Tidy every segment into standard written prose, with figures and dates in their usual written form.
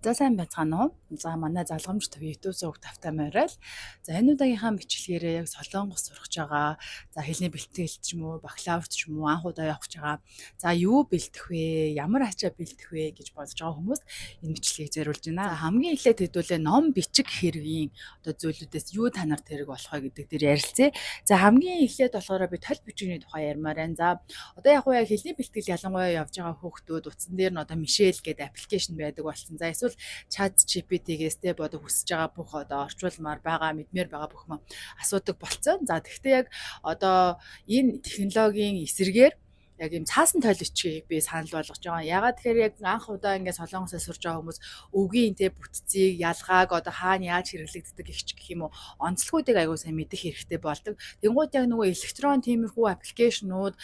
За сайн байцгаана уу? За манай залгамж төв YouTube суваг тавтай морил. За энэ удаагийнхаа бичлэгээрээ яг Солонгос сурах гэж байгаа. За хэлний бэлтгэл ч юм уу, бакалаврт ч юм уу анх удаа явах гэж байгаа. За юу бэлтэх вэ? Ямар ачаа бэлтэх вэ гэж бодож байгаа хүмүүс энэ бичлэгийг зориулж байна. За хамгийн эхлээд хэдүүлээ ном бичих хэргийн одоо зүйлүүдээс юу танарт хэрэг болох вэ гэдэг дээр ярилцъя. За хамгийн эхлээд болохоор би толь бичгийн тухай ярмаар байна. За одоо яг хэлний бэлтгэл ялангуяа явж байгаа хүүхдүүд утсан дээр нь одоо Мишель гэдэг аппликейшн байдаг болсон. За эсвэл чат GPT-гээс тэ бодо хүсэж байгаа бүх одоо орчуулмаар байгаа мэдмээр байгаа бүх юм асуудаг болцсон. За тэгвэл яг одоо энэ технологийн эсрэгээр яг юм цаасан тойл бичгийг би санал болгож байгаа. Ягаад тэгэхээр яг анх удаа ингээд Солонгосоос сурж байгаа хүмүүс өвгийн тэ бүтцийг ялгааг одоо хаана яаж хэрэглэгддэг гэх юм уу онцлогуудыг аягүй сайн мэдэх хэрэгтэй болдог. Тэнгууд яг нөгөө электрон тиймэрхүү аппликейшнууд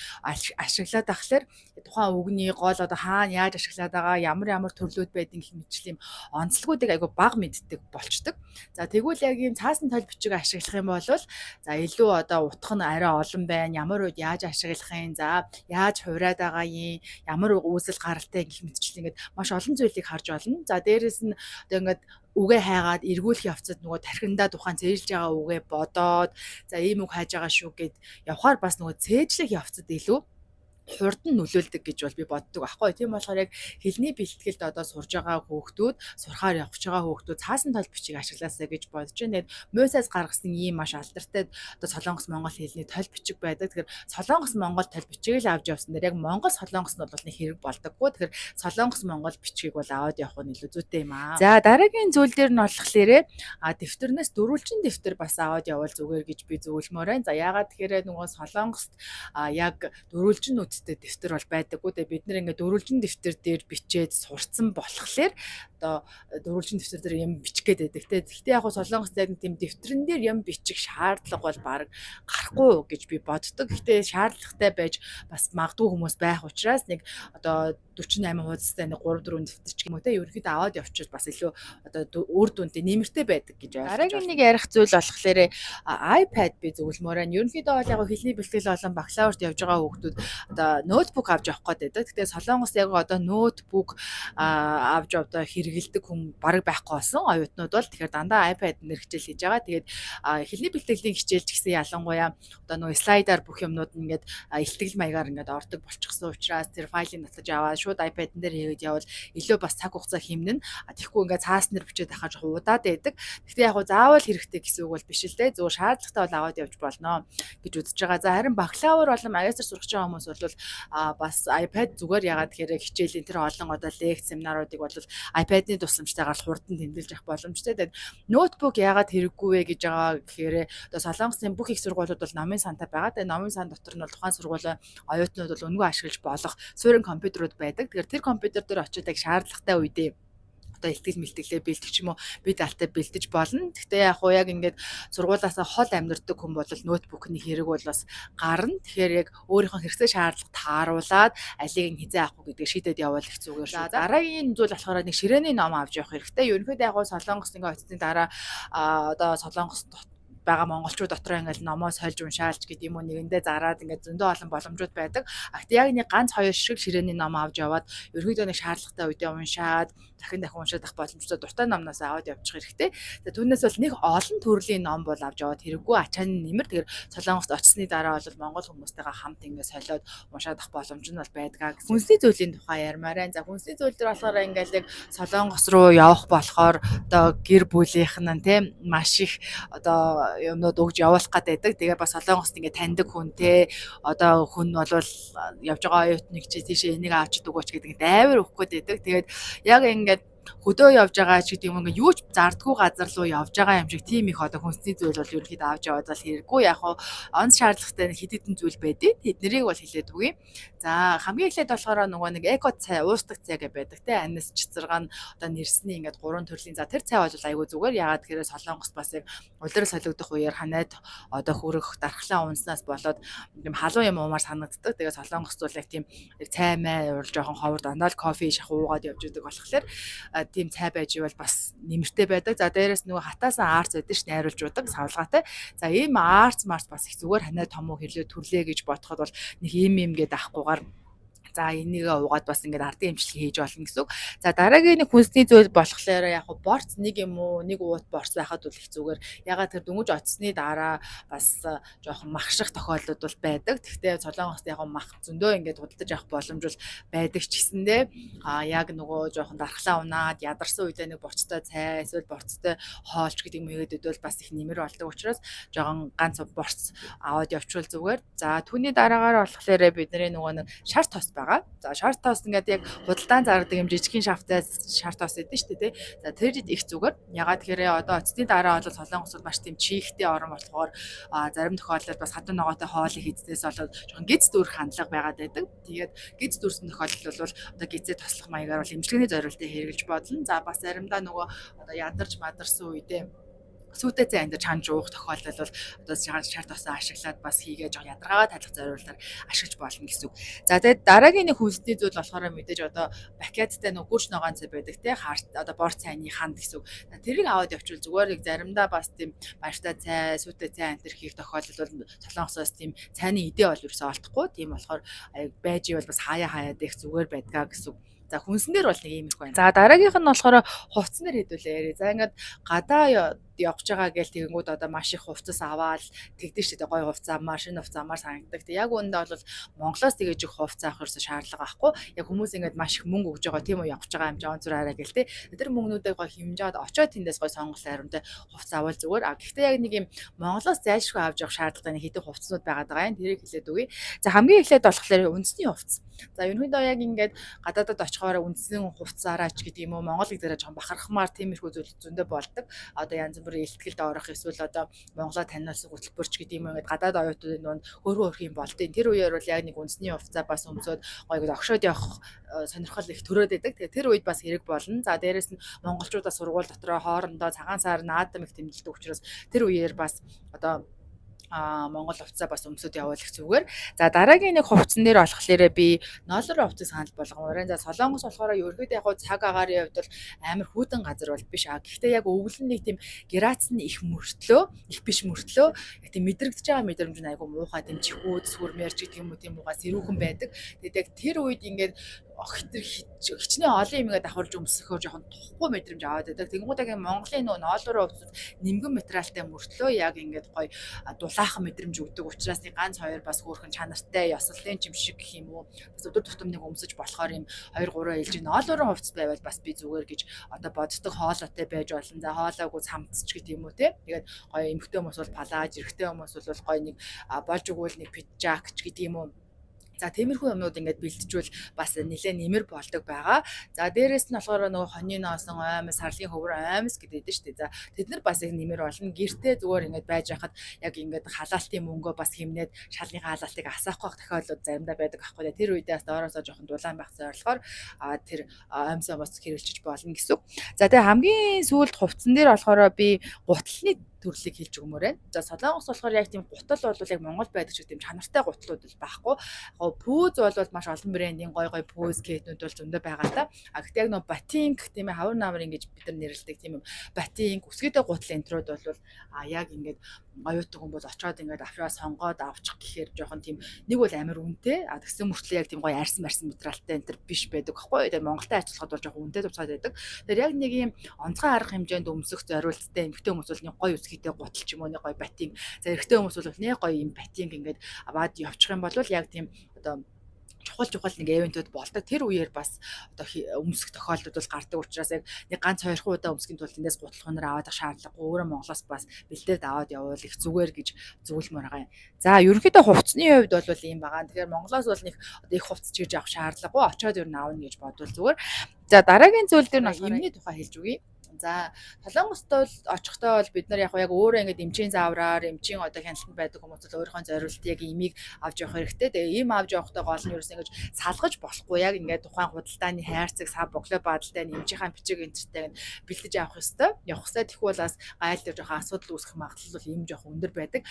ашиглаад ахлаар тухайн өвгний гол одоо хаана яаж ашиглаад байгаа ямар төрлүүд байдгийг гэх мэтчил юм онцлогуудыг аягүй бага мэддэг болчдөг. За тэгвэл яг ийм цаасан тойл бичиг ашиглах юм бол за илүү одоо утга нь арай олон байна. Ямар үед яаж ашиглах юм за яаж хувраад байгаа юм ямар үүсэл гаралтай гэх мэтчил ингээд маш олон зүйлийг харж болно. За дээрэс нь одоо ингээд үгээ хайгаад эргүүлэх явцад нөгөө тархиндаа тухайн зээлж байгаа үгээ бодоод за ийм үг хайж байгаа шүү гэд явхаар бас нөгөө цээжлэх явцад илүү хурдан нөлөөлдөг гэж бол би боддог байхгүй. Тийм болохоор яг хэлний бэлтгэлд одоо сурж байгаа хүүхдүүд, сурахаар явж байгаа хүүхдүүд цаасан тойл бичиг ашиглаасаа гэж бодож байна. Тэгээд муйсаас гаргасан ийм маш алдартай одоо Солонгос Монгол хэлний тойл бичиг байдаг. Тэгэхээр Солонгос Монгол тойл бичгийг л авч явсан дээр яг Монгол Солонгос нь бол нэг хэрэг болдоггүй. Тэгэхээр Солонгос Монгол бичгийг бол аваад явах нь илүү зүйтэй юм аа. За дараагийн зүйл дээр нь болохоор дэвтэрнээс дөрвөлжин дэвтэр бас аваад явал зүгээр гэж би зөвлөмөр байна. За яагаад тэгэхээр нөгөө Солонгост яг дөрвөлжин дэвтэр бол байдаггүй. Тэгээ бид нэр ингээд дөрвөлжин дэвтэр дээр бичээд сурцсан болохоор одоо дөрвөлжин дэвтэр дээр юм бичих гээд байдаг. Гэхдээ яг Солонгост яг тийм дэвтэрэн дээр юм бичих шаардлага бол баг гарахгүй гэж би боддог. Гэхдээ шаардлагатай байж бас магадгүй хүмүүс байх учраас нэг одоо 48 хуудастай нэг 3 4 дэвтэр ч юм уу те ерөнхийдөө аваад явчихвал бас илүү одоо үр дүнтэй нэмэртэй байдаг гэж ойлгож байна. Дараагийн нэг ярих зүйл болохоор iPad би зөвлөмөр байна. Ерөнхийдөө бол яг хэлний бэлтгэл болон бакалаврт явж байгаа хүүхдүүд одоо ноутбук авч явах гээд байдаг. Тэгтээ Солонгос яг одоо ноутбук авч одоо хэрэгэлдэг хүн бараг байхгүй болсон. Оюутнууд бол тэгэхээр дандаа iPad нэр хичээл хийж байгаа. Тэгээд хэлний бэлтгэлийн хичээл ч гэсэн ялангуяа одоо нөгөө слайдаар бүх юмнууд ингээд илтгэл маягаар ингээд ордог болчихсон учраас тэр файлыг татаж аваад шууд iPad-н дээр хийгээд явал илүү бас цаг хугацаа хэмнэн. Тэгэхгүй ингээд цааснаар бичээд ахаа жоох удаад байдаг. Гэхдээ яг заавал хэрэгтэй гэсэн үг бол биш л дээ. Зөвхөн шаардлагатай бол аваад явж болно гэж үзэж байгаа. За харин бакалавр болон магистр сурах байгаа хүмүүс бол бас iPad зүгээр ягаад тэгэхээр хичээлийн тэр олон одоо лекц семинаруудыг бол iPad-ны тусламжтайгаар хурдан тэмдэглэж авах боломжтой. Тэгээд ноутбук ягаад хэрэггүй вэ гэж байгаа гэхээр одоо Солонгосын бүх их сургуулиуд бол номын сантай байгаа. Тэгээд номын сан дотор нь бол тухайн сургуулийн оюутнууд бол үнэгүй ашиглаж болох суурин компьютерууд байдаг. Тэгэхээр тэр компьютер дээр очиод яг шаардлагатай үедээ одоо ихтгэл мэлтгэлээ бэлтэх ч юм уу бид алтаа бэлтэж болно. Гэхдээ яг яг ингээд сургуулаасаа хол амьдардаг хүн бол ноутбукны хэрэг бол бас гарна. Тэгэхээр яг өөрийнхөө хэрэгцээ шаардлагад тааруулаад алийг нь хизээ авах гэдэг шийдээд явбал их зүгээр шүү. Дараагийн зүйл болохоор нэг ширээний ном авч явах хэрэгтэй. Ерөнхийдөө яг Солонгос ингээд очсны дараа одоо Солонгос байгаа монголчууд дотор ингээл номоо сольж уншаалч гэдэг юм уу нэгэндээ зараад ингээд зөндөө олон боломжууд байдаг. Гэхдээ яг нэг ганц хоёр шиг ширээний ном авч яваад ерөнхийдөө нэг шаардлагатай үедээ уншаад дахин уншаад ах боломжтой дуртай номноос аваад явчих хэрэгтэй. Тэгээ түүнээс бол нэг олон төрлийн ном бол авч яваад хэрэггүй ачааны нэмэр. Тэгэхээр Солонгост очсны дараа бол монгол хүмүүстэйгээ хамт ингээд солиод уншаад ах боломж нь бол байдгаа гэсэн. Хүнсний зүйлийн тухай ярмаар байна. За хүнсний зүйл дээр болохоор ингээд яг Солонгос руу явах болохоор одоо гэр бүлийнх нь тийм маш их одоо юмнууд өгж явуулах гэдэг. Тэгээ бас Солонгост ингээд таньдаг хүнтэй одоо хүн бол явж байгаа оюутныг чи тийшээ энийг авчид өгөөч гэдэг дайвар өгөх гээд байдаг. Тэгээд яг ингээд хөдөө явж байгаа ч гэдэг юм ингээд юу ч зардггүй газар руу явж байгаа юм шиг тийм их одоо хүнсний зүйл бол ерөнхийдөө авч яваад л хэрэггүй. Яг хоо онц шаардлагатай хэд хэдэн зүйл байдیں۔ Тэднийг бол хэлээд үгүй. За хамгийн эхлээд болохоор нөгөө нэг эко цай, уустдаг цай гэж байдаг те. Анис чицэрга нь одоо нэрсний ингээд 3 төрлийн. За тэр цай бол айгүй зүгээр. Ягаад гэхээр Солонгос бас яг улирал солигдох үеэр ханаад одоо хүрэх дархлаа унснаас болоод юм халуун юм уумаар санагддаг. Тэгээ Солонгос бол яг тийм цай май уурж жоохон ховор дандаа л кофе шахуугаад явж идэг болохоор тийм цай байж ивэл бас нэмэртэй байдаг. За дээрэс нөгөө хатаасан арц байдаг ш найруулж удаг савлгаатай. За ийм арц марц бас их зүгээр ханаа том уу хэрлээ төрлөө гэж бодоход бол нэг ийм гэдэг ахгүйгээр За энийг угаад бас ингээд ардын эмчилгээ хийж болно гэсэн үг. За дараагийн нэг хүнсний зүйл болохоор яг борц нэг юм уу нэг уут борц байхад бол их зүгээр. Ягаад тэр дөнгөж очсны дараа бас жоохон махших тохиолдол бол байдаг. Тэгвэл Солонгост яг мах зөндөө ингээд худалдаж авах боломж бол байдаг ч гэсэндээ яг нөгөө жоохон дархлаа унаад ядарсан үедээ нэг борцтой цай эсвэл борцтой хоолч гэдэг юм хийгээд бол бас их нэмэр болдог учраас жоохон ганц борц аваад явуул зүгээр. За түүний дараагаар болохоор бидний нөгөө нэг шар тос байгаа. За шар тос ингээд яг худалдаан заргадаг юм жижигхэн шавтай шар тос гэдэг шүү дээ. За тэр их зүгээр. Ягаад тэгэхээр одоо оцсны дараа бол Солонгос бол маш тийм чихтэй орн болохоор зарим тохиолдолд бас хатан ногоотой хоолыг хийснээс болоод жоохон гиз дүүрэх хандлага байгаад байдаг. Тэгээд гиз дүүрсэн тохиолдол бол одоо гизээ тослох маягаар бол эмчилгээний зорилтыг хэрэгжилж бодлоо. За бас заримдаа нөгөө одоо ядарч мадарсан үедээ сүйтэй цай амьд чанж уух тохиолдол бол одоо шар тосоо ашиглаад бас хийгээ жоо ядаргаагаа талах зориулалтаар ашиглаж болно гэсэн үг. За тэгээд дараагийн нэг хүнсний зүйл болохоор мэдээж одоо бакеттай нөгөө гүрч ногоон цай байдаг те харт одоо бор цайны ханд гэсэн үг. Тэрийг аваад явуул зүгээр яг заримдаа бас тийм баяртай цай, сүйтэй цай амтэр хийх тохиолдол бол Солонгосоос тийм цайны идэ бол ерөөсөө олдохгүй. Тийм болохоор байж ивэл бас хаяад их зүгээр байдгаа гэсэн үг. За хүнсэн дээр бол нэг юм их байна. За дараагийнх нь болохоор хувцсан дээр хэдүүлээ. За ингээд гадаа явж байгаа гээл тэгэнгүүт одоо маш их хувцас аваад тэгдэж шүү дээ. Гой хувцас авмаар, шинэ хувцас авмаар санагддаг. Тэг яг үүндээ бол Монголоос тэгэж их хувцас авах ерөөсөө шаардлага байхгүй. Яг хүмүүс ингээд маш их мөнгө өгж байгаа тийм үү явж байгаа юм жаан зүр арай гээл те. Тэр мөнгнүүдийг гой хэмжээд очоод тэндээс гой сонгол хайрамтай хувцас авал зүгээр. Гэхдээ яг нэг юм Монголоос зайлшгүй авч явах шаардлагатай хэдэн хувцснууд байгаад байгаа юм. Тэрийг хэлээд үгүй. За хамгийн эхлээд болохоор үндэсний хувцас. За ерөнхийдөө яг ингээд гадаадад очихоор үндэсний хувцасаараа ч гэдэг юм уу Монгол хэлээр жоохон бахархмаар тиймэрхүү зүйл зөндөө болдог. Одоо янз бүрийн илтгэлд орох эсвэл одоо Монголоо таниулсан хөтөлбөрч гэдэг юм ингээд гадаад оюутнууд нөө хөрвөх юм болдیں۔ Тэр үеэр бол яг нэг үндэсний хувцас бас өмсөд гойг огшоод явах сонирхол их төрөөд байдаг. Тэгээ тэр үед бас хэрэг болно. За дээрэс нь монголчуудаа сургууль дотроо хоорондоо цагаан сар наадам их тэмдэглэдэг учраас тэр үеэр бас одоо Монгол хувцас бас өмсөд явуулах зүгээр. За дараагийн нэг хувцсан дээр болохоор би ноолор хувцас санал болгомоор. За Солонгос болохоор ерөөдөө яг цаг агаарын хувьд бол амар хүйтэн газар бол биш. Гэхдээ яг өвгөл нэг тийм грац нь их мөртлөө, их биш мөртлөө яг тийм мэдрэгдэж байгаа мэдрэмж нь айгу муухай тийм чихүүд сүрмэрч гэдэг юм уу тийм угаас ирүүхэн байдаг. Тэгээд яг тэр үед ингээд хичнээн олон юм ингээд давхарж өмсөхөөр жоохон тухгүй мэдрэмж аваад байдаг. Тэгэнгүүт яг Монголын нөө ноолор хувцас нимгэн материалтай мөртлөө яг ингээд гоё дулаахан мэдрэмж өгдөг учраас нэг ганц хоёр бас хөөрхөн чанартай ёслолын юм шиг гэх юм уу. Бас өдөр тутамныг өмсөж болохоор юм 2 3 ээлжийн ноолорын хувцас байвал бас би зүгээр гэж одоо боддог хоолойтой байж болно. За хоолойгоо самтч гэдэг юм уу те. Тэгээд гоё эмхтэй хүмүүс бол палаж, эрэгтэй хүмүүс бол гоё нэг болж өгвөл нэг пиджак ч гэдэг юм уу. За тиймэрхүү юмнууд ингээд бэлтжүүл бас нэлээд нэмэр болдог байгаа. За дээрэс нь болохоор нөгөө хоньны ноосон аймс, сарлын хөвөр аймс гэдэг дээ шүү дээ. За тэд нар бас их нэмэр болно. Гэртээ зүгээр ингээд байж хахад яг ингээд халаалтын мөнгөө бас хэмнээд шалгын халаалтыг асаахгүй тохиолдол заримдаа байдаг аахгүй. Тэр үедээ бас доороосоо жоохон дулаан байх зорилгоор тэр аймсаа бас хэрэгжилж болно гэсэн. За тэгээ хамгийн сүүлд хувцсан дээр болохоор би гутлын төрлийг хэлж өгмөр байна. За Солонгос болохоор яг тийм гутал бол яг Монгол байдаг ч тийм чанартай гутлууд бол байхгүй. Пүүз бол маш олон брендийн гой пүүз кейтнүүд бол зөндөө байгаа та. Гэхдээ яг нөө батинг тийм ээ хавар намар ингэж бид нар нэрлэдэг тийм юм. Батинг өсгөөдөө гутал энтрүүд бол яг ингээд оюутан хүн бол очоод ингээд авраа сонгоод авчих гэхээр жоохон тийм нэг бол амар үнэтэй. Тэгсэн мөртлөө яг тийм гоё арьсан материалтай энтер биш байдаг байхгүй. Тэгээ Монголтай ажиллахад бол жоохон үнэтэй тусаад байдаг. Тэгэхээр яг нэг юм онцгой арга хэмжээнд өмсөх зориулттай эмэгтэй хүмүүс бол нэг гоё үсгийтэй гутал ч юм уу нэг гоё батинг. За эрэгтэй хүмүүс бол нэг гоё юм батинг ингээд аваад явчих юм бол яг тийм одоо чухал нэг эвентүүд болдог. Тэр үеэр бас одоо өмсөх тохиолдол бол гардаг учраас яг нэг ганц 2 удаа өмсөхийн тулд эндээс гутал хонор аваад шаардлагагүй өөрөө Монголоос бас бэлдээд аваад явуул их зүгээр гэж зөвлөмөр байгаа юм. За ерөнхийдөө хувцсны хувьд бол ийм байгаа. Тэгэхээр Монголоос бол нэг одоо их хувцс чийж авах шаардлагагүй. Очоод ер нь аавна гэж бодвол зүгээр. За дараагийн зүйл дээр нь эмний тухай хэлж өгье. За Солонгост бол очихдоо бол бид нар яг өөрөө ингээд эмчийн заавраар эмчийн одоо хяналтанд байдаг хүмүүс бол өөрийнхөө зориулт яг эмийг авч явах хэрэгтэй. Тэгээ эм авч явахдаа гол нь ерөөс ингэж салгаж болохгүй. Яг ингээд тухайн худалдааны хайрцаг сав боглоо баадалтай эмчийнхаа бичиг энтертэйг бэлдэж авах хэрэгтэй. Явах хэрэгтэй. Тэгвэл бас гайл дээр жоохон асуудал үүсэх магадлал бол эм жоохон өндөр байдаг.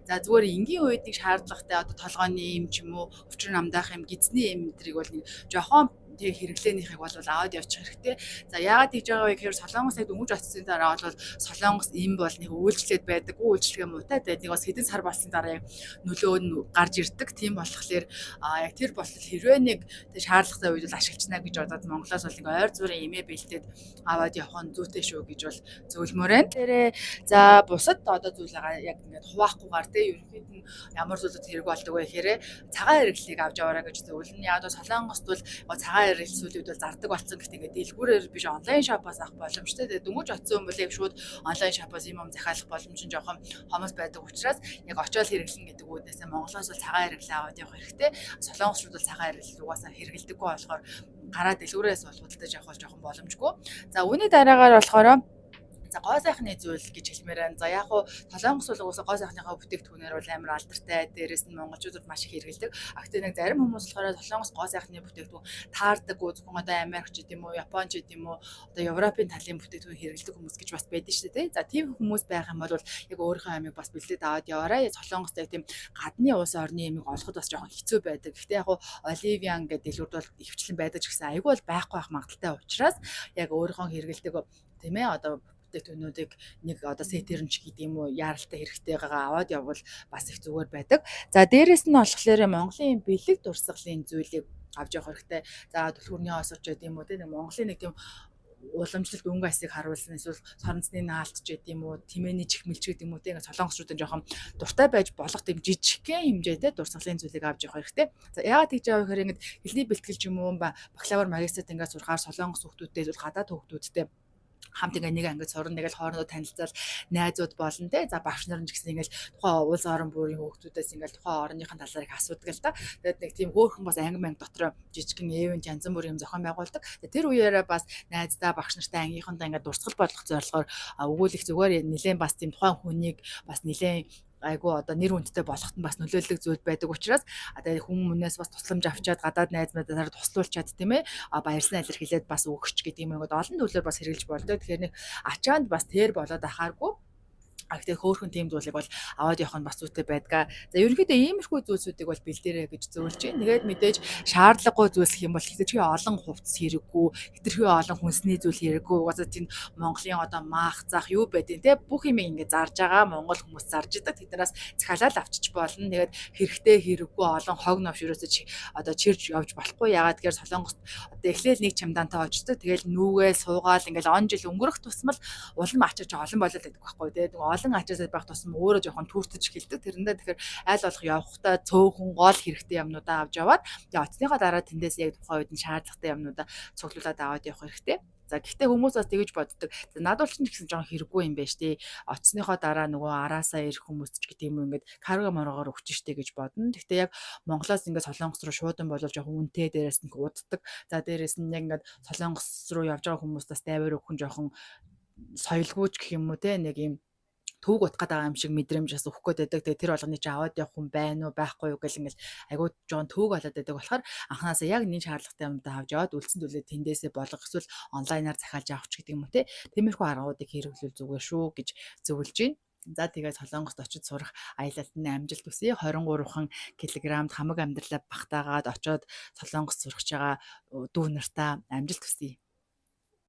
За зүгээр энгийн үед нэг шаардлагатай одоо толгойн эм ч юм уу өвчин намдаах эм гидсний эм энтрийг бол нэг жоохон тэг хэрэглээнийхийг бол аваад явчих хэрэгтэй. За яагаад хийж байгаа вэ гэхээр Солонгос яг дөнгөж очсон дараа бол Солонгос им бол нэг үйлчлээд байдаг. Үйлчлэгээ муутай. Тэгээд нэг бас хэдэн сар болсны дараа яг нөлөө нь гарч ирдэг. Тийм болохоор яг тэр болтол хэрвээ нэг шаардлагатай үед бол ашиглачна гэж бодоод Монголоос бол ингээ ойр зүрийн имээ бэлдээд аваад явах нь зүйтэй шүү гэж бол зөвлөмөр байна. Тэрээ за бусад одоо зүйл байгаа яг ингээд хуваахгүйгээр те ерөнхийд нь ямар зүйлүүд хэрэг болдог вэ гэхээр цагаан хэрэглийг авч яваарай гэж зөвлөнө. Яг нь Солонгост бол цагаан хэрэгл сүүлүүд бол зардаг болсон гэхдээ ингээд дэлгүүрээр биш онлайн шопоос авах боломжтой. Тэгээд дөнгөж очсон хүн бол яг шууд онлайн шопоос юм захиалах боломж нь жоохон хомос байдаг учраас яг очиод хэрэглэн гэдэг үүднээсээ Монголоос бол цагаан хэрэглээ аваад явах хэрэгтэй. Солонгос руу бол цагаан хэрэглэл угаасаа хэрэглэдэггүй болохоор гараа дэлгүүрээс бол худалдаж авах бол жоохон боломжгүй. За үүний дараагаар болохоор за гоо сайхны зүйл гэж хэлмээр байна. За яг хуу Солонгос бол уусаа гоо сайхныхаа бүтээгдэхүүнээр бол амар алдартай. Дээрээс нь монголчууд маш их хэрэглэдэг. Гэхдээ нэг зарим хүмүүс болохоор Солонгос гоо сайхны бүтээгдэхүүн таардаггүй зөвхөн одоо Америкч гэдэм үү, Японч гэдэм үү, одоо Европын талын бүтээгдэхүүн хэрэглэдэг хүмүүс гэж бас байдаг шүү дээ. За тийм хүмүүс байх юм бол яг өөрийнхөө амийг бас бэлдээд аваад яваарай. Солонгост яг тийм гадны улс орны амийг олоход бас жоохон хэцүү байдаг. Гэхдээ яг хуу Оливиан гэдэг дэлгүүрд бол өвчлэн байдаг ч гэсэн айгүй бол байхгүй байх магадaltaй учраас яг өөрийнхөө хэрэглэдэг тийм ээ одоо бүтээгдэхүүнүүдийг нэг одоо сетэрэн ч гэдэг юм уу яаралтай хэрэгтэйгээ аваад явбал бас их зүгээр байдаг. За дээрэс нь болохоор Монголын бэлэг дурсгалын зүйлийг авч явах хэрэгтэй. За түлхүүрний осорч гэдэг юм уу тийм Монголын нэг тийм уламжлалт өнгө асыг харуулсан эсвэл соронцны наалт ч гэдэг юм уу тэмээний чихмэлч гэдэг юм уу тийм солонгосчуудын жоохон дуртай байж болох тийм жижигхэн хэмжээтэй дурсгалын зүйлийг авч явах хэрэгтэй. За яагаад гэж явах хэрэг ингэдэг хэлний бэлтгэл ч юм уу бакалавр магистрт ингээд сурахаар солонгос хүүхдүүдтэй эсвэл гадаад хүүхдүүдтэй хамт ингээ нэг ангид сурна тэгэл хоорондоо танилцал найзууд болно те. За багш нар ч гэсэн ингээл тухайн улс орон бүрийн хүүхдүүдээс ингээл тухайн орныхын талаар их асуудаг л та. Тэгээд нэг тийм хөөхөн бас анги дотор жижигхэн эвент янз бүрийн зохион байгуулдаг. Тэр үеэрээ бас найздаа багш нартай ангийнхандаа ингээ дурсгал бодлох зорилгоор өгүүлэх зүгээр нэлээд бас тийм тухайн хүнийг бас нэлээд айгу одоо нэр хүндтэй болоход нь бас нөлөөлөх зүйл байдаг учраас тэгээд хүмүүнээс бас тусламж авчаад гадаад найз надаар туслуулчаад тийм ээ баярсан илэрхийлээд бас өгч гэдэг юм ингээд олон төлөөр бас хэрэгжилж болдог. Тэгэхээр нэг ачаанд бас тэр болоод ахааргүй гэхдээ хөөхөн тийм зүйлийг бол аваад явах нь бас зүйтэй байдгаа. За ерөнхийдөө иймэрхүү зүйлсүүдийг бол бэлдээрэй гэж зөвлөж байна. Тэгээд мэдээж шаардлагагүй зүйлс гэх юм бол хэтэрхий олон хувцас хэрэггүй, хэтэрхий олон хүнсний зүйл хэрэггүй. Угаасаа тийм Монголын одоо маах заах юу байдیں۔ Тэ бүх юм ингэ зарж байгаа монгол хүмүүс зарж идэг. Тэднээс захиалаад авчиж болно. Тэгээд хэрэгтэй хэрэггүй олон хог новш ерөөсөө одоо чирж явж болохгүй. Ягаад гэхээр Солонгост одоо эхлээл нэг чамдаантай очдог. Тэгэл нүүгээ суугаал ингээл он жил өнгөрөх тусмал улам ачаач олон болоод байдаг байхгүй тий. Олон ачаасаа байх тусам өөрөө жоохон түүртэж эхэлдэг. Тэрэндээ тэгэхээр айл болох явахдаа цөөхөн гол хэрэгтэй юмнуудаа авч яваад тэгээ оцсныхоо дараа тэндээс яг тухайн үед нь шаардлагатай юмнуудаа цуглуулад аваад явах хэрэгтэй. За гэхдээ хүмүүс бас тэгэж боддог. Над бол ч гэсэн жоохон хэрэггүй юм байна штэ. Оцсныхоо дараа нөгөө араасаа ирэх хүмүүс ч гэдэг юм ингээд карго моргоор өгч штэ гэж бодно. Гэхдээ яг Монголоос ингээд Солонгос руу шуудан болол жоохон үнэтэй дээрээс нь уддаг. За дээрээс нь яг ингээд Солонгос руу явж байгаа хүмүүс бас дайвар өгөх нь жоохон соёлгүйч гэх юм уу те нэг юм түүг утгаад байгаа юм шиг мэдрэмж бас өгөх гээд байдаг. Тэгээ тэр болгоны чи аваад явах хүн байна уу байхгүй юу гэл ингээл айгуу жоон түүг болоод байдаг болохоор анханасаа яг нэг шаардлагатай юмдаа авч яваад үлдсэн зүйлээ тэндээсээ болгох эсвэл онлайнаар захиалж авах ч гэдэг юм уу те. Тиймэрхүү аргуудыг хэрэглүүл зүгээр шүү гэж зөвлөж байна. За тэгээд Солонгост очиж сурах аялалтны амжилт хүсье. 23хан килограммд хамаг амьдралаа багтаагаад очоод Солонгост сурах байгаа дүү нартаа амжилт хүсье.